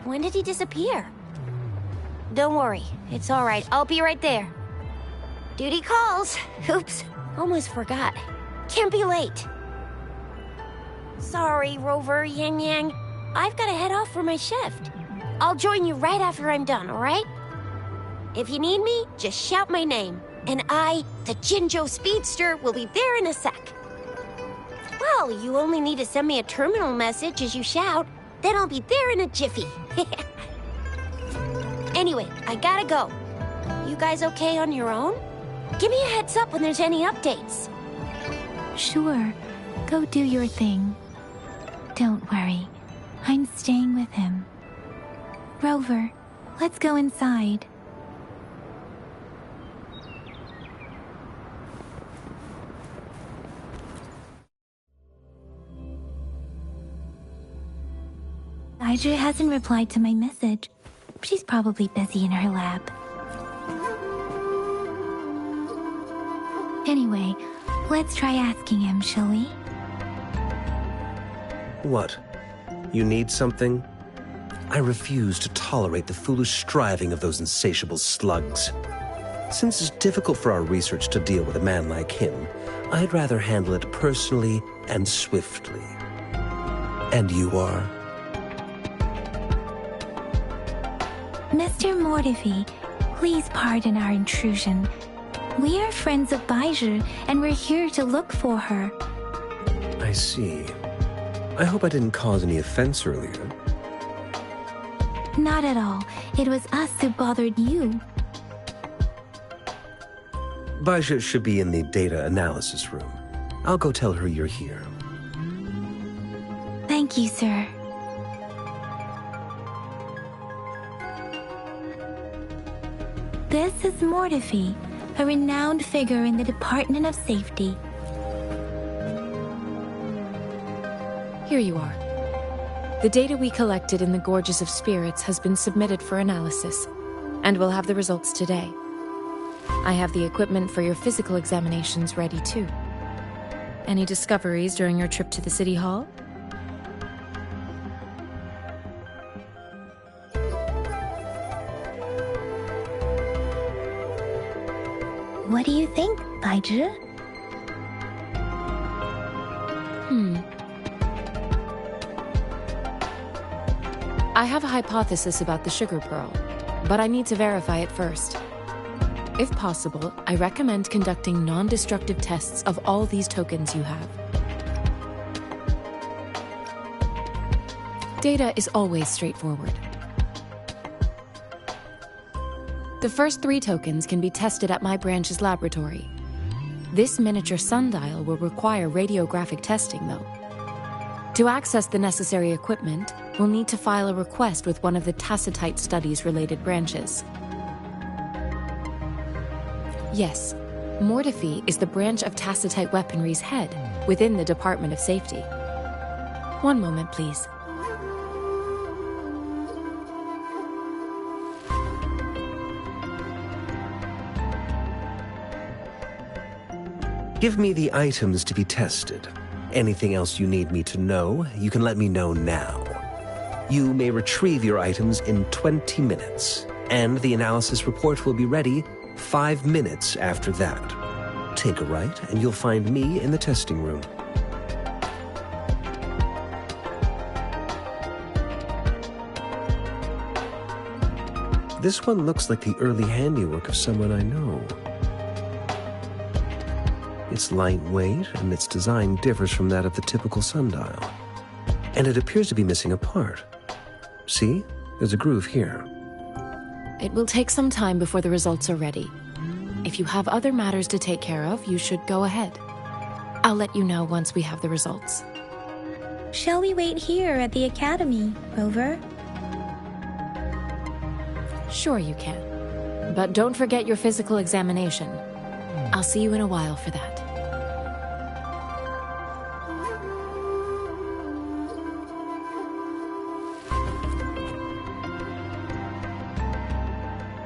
B: When did he disappear? Don't worry, it's all right. I'll be right there. Duty calls. Oops, almost forgot. Can't be late. Sorry, Rover, Yang Yang. I've got to head off for my shift. I'll join you right after I'm done, all right? If you need me, just shout my name. And I, the Jinzhou Speedster, will be there in a sec. Well, you only need to send me a terminal message as you shout. Then I'll be there in a jiffy. Anyway, I gotta go. You guys okay on your own? Give me a heads up when there's any updates.
A: Sure. Go do your thing. Don't worry. I'm staying with him. Rover, let's go inside. Audrey hasn't replied to my message. She's probably busy in her lab. Anyway, let's try asking him, shall we?
I: What? You need something? I refuse to tolerate the foolish striving of those insatiable slugs. Since it's difficult for our research to deal with a man like him, I'd rather handle it personally and swiftly. And you are?
A: Mr. Mortifi, please pardon our intrusion. We are friends of Baizhi, and we're here to look for her.
I: I see. I hope I didn't cause any offense earlier.
A: Not at all. It was us who bothered you.
I: Baizhi should be in the data analysis room. I'll go tell her you're here.
A: Thank you, sir. This is Mortifi, a renowned figure in the Department of Safety.
D: Here you are. The data we collected in the Gorges of Spirits has been submitted for analysis, and we'll have the results today. I have the equipment for your physical examinations ready too. Any discoveries during your trip to the City Hall?
A: What do you think, Baizhi?
D: I have a hypothesis about the sugar pearl, but I need to verify it first. If possible, I recommend conducting non-destructive tests of all these tokens you have. Data is always straightforward. The first 3 tokens can be tested at my branch's laboratory. This miniature sundial will require radiographic testing, though. To access the necessary equipment, we'll need to file a request with one of the Tacitite Studies-related branches. Yes, Mortifi is the branch of Tacitite Weaponry's head within the Department of Safety. One moment, please.
I: Give me the items to be tested. Anything else you need me to know, you can let me know now. You may retrieve your items in 20 minutes, and the analysis report will be ready 5 minutes after that. Take a right, and you'll find me in the testing room. This one looks like the early handiwork of someone I know. It's lightweight, and its design differs from that of the typical sundial. And it appears to be missing a part. See? There's a groove here.
D: It will take some time before the results are ready. If you have other matters to take care of, you should go ahead. I'll let you know once we have the results.
A: Shall we wait here at the Academy, Rover?
D: Sure you can. But don't forget your physical examination. I'll see you in a while for that.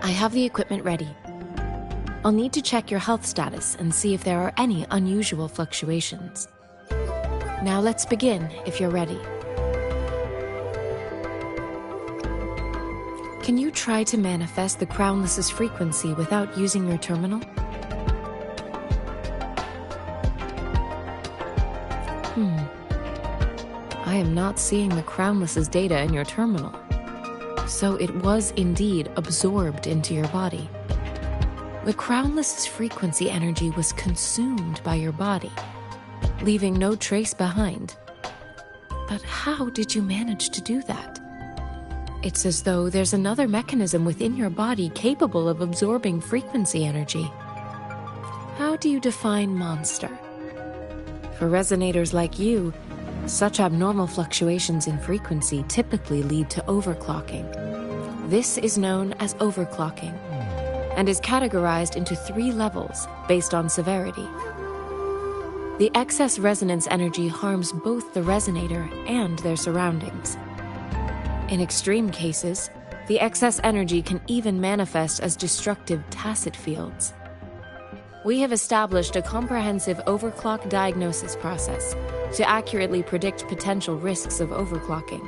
D: I have the equipment ready. I'll need to check your health status and see if there are any unusual fluctuations. Now let's begin, if you're ready. Can you try to manifest the Crownless's frequency without using your terminal? I am not seeing the Crownless's data in your terminal. So it was indeed absorbed into your body. The Crownless's frequency energy was consumed by your body, leaving no trace behind. But how did you manage to do that? It's as though there's another mechanism within your body capable of absorbing frequency energy. How do you define monster? For resonators like you, such abnormal fluctuations in frequency typically lead to overclocking. This is known as overclocking, and is categorized into 3 levels based on severity. The excess resonance energy harms both the resonator and their surroundings. In extreme cases, the excess energy can even manifest as destructive tacit fields. We have established a comprehensive overclock diagnosis process to accurately predict potential risks of overclocking.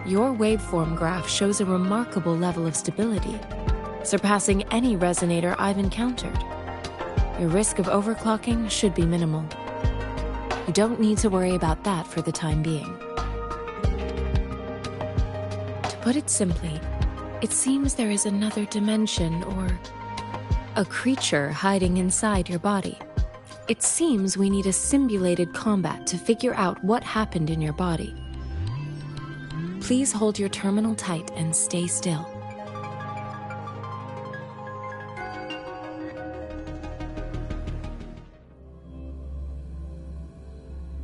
D: Your waveform graph shows a remarkable level of stability, surpassing any resonator I've encountered. Your risk of overclocking should be minimal. You don't need to worry about that for the time being. To put it simply, it seems there is another dimension or a creature hiding inside your body. It seems we need a simulated combat to figure out what happened in your body. Please hold your terminal tight and stay still.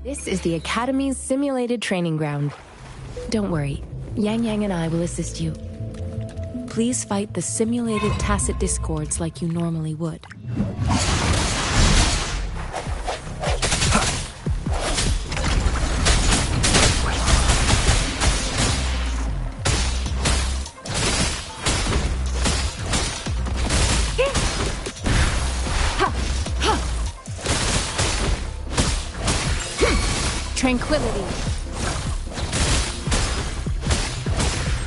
D: This is the Academy's simulated training ground. Don't worry, Yang Yang and I will assist you. Please fight the simulated tacit discords like you normally would. Tranquility.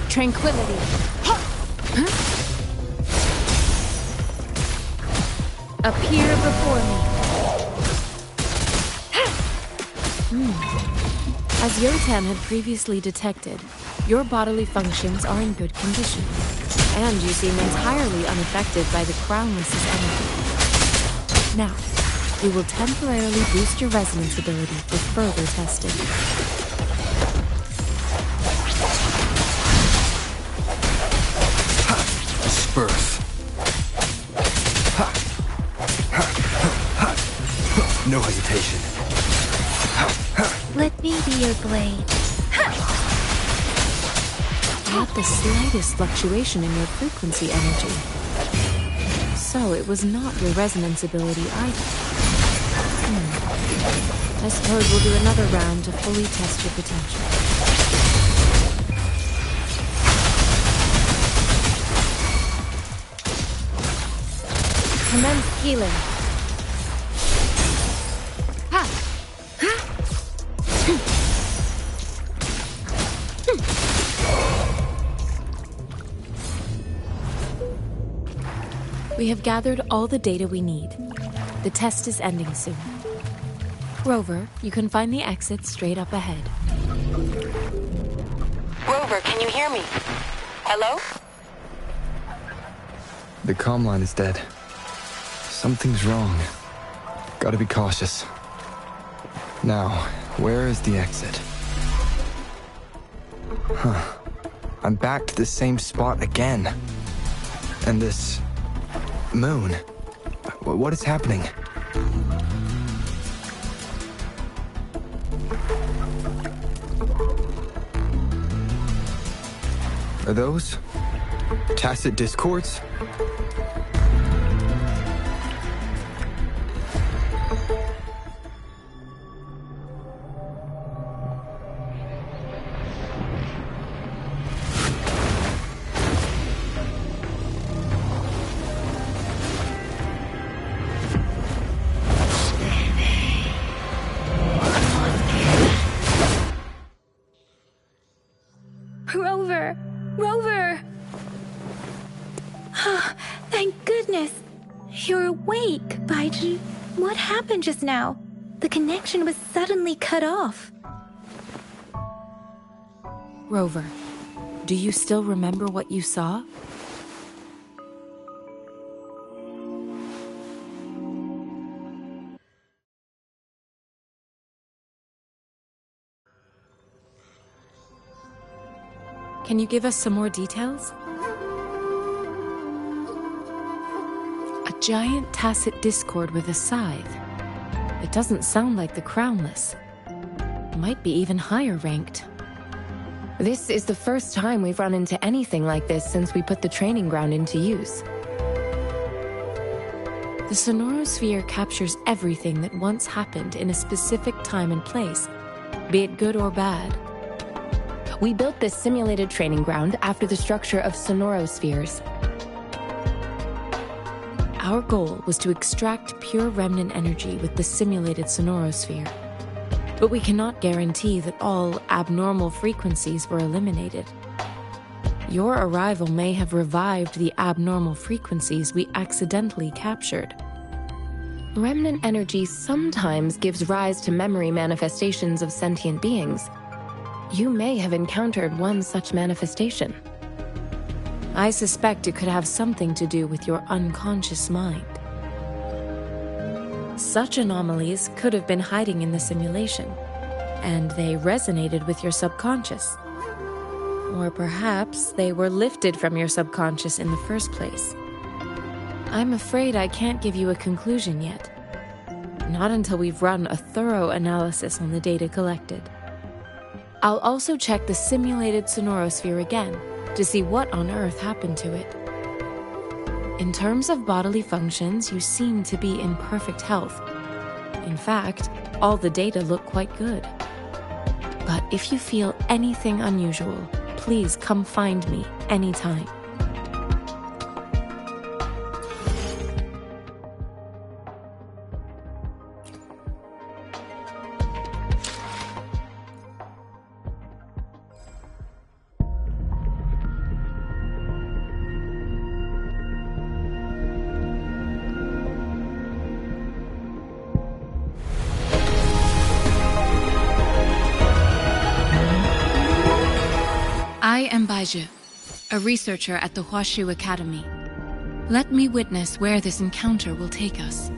D: Tranquility. Appear before me. As Yotan had previously detected, your bodily functions are in good condition, and you seem entirely unaffected by the Crownless's energy. Now, we will temporarily boost your resonance ability for further testing.
C: Disperse. No hesitation.
A: Let me be your blade.
D: Not the slightest fluctuation in your frequency energy. So it was not your resonance ability either. I suppose we'll do another round to fully test your potential. Commence healing. We have gathered all the data we need. The test is ending soon. Rover, you can find the exit straight up ahead.
J: Rover, can you hear me? Hello?
C: The comm line is dead. Something's wrong. Gotta be cautious. Now, where is the exit? I'm back to the same spot again. And this moon. What is happening? Are those tacit discords?
A: Thank goodness. You're awake, Baiji. What happened just now? The connection was suddenly cut off.
D: Rover, do you still remember what you saw? Can you give us some more details? A giant tacit discord with a scythe. It doesn't sound like the crownless. Might be even higher ranked.
K: This is the first time we've run into anything like this since we put the training ground into use.
D: The sonorosphere captures everything that once happened in a specific time and place, be it good or bad.
K: We built this simulated training ground after the structure of sonorospheres.
D: Our goal was to extract pure remnant energy with the simulated sonorosphere. But we cannot guarantee that all abnormal frequencies were eliminated. Your arrival may have revived the abnormal frequencies we accidentally captured.
K: Remnant energy sometimes gives rise to memory manifestations of sentient beings. You may have encountered one such manifestation.
D: I suspect it could have something to do with your unconscious mind. Such anomalies could have been hiding in the simulation, and they resonated with your subconscious. Or perhaps they were lifted from your subconscious in the first place. I'm afraid I can't give you a conclusion yet. Not until we've run a thorough analysis on the data collected. I'll also check the simulated sonorosphere again to see what on earth happened to it. In terms of bodily functions, you seem to be in perfect health. In fact, all the data look quite good. But if you feel anything unusual, please come find me anytime.
L: I am Baiju, a researcher at the Huashu Academy. Let me witness where this encounter will take us.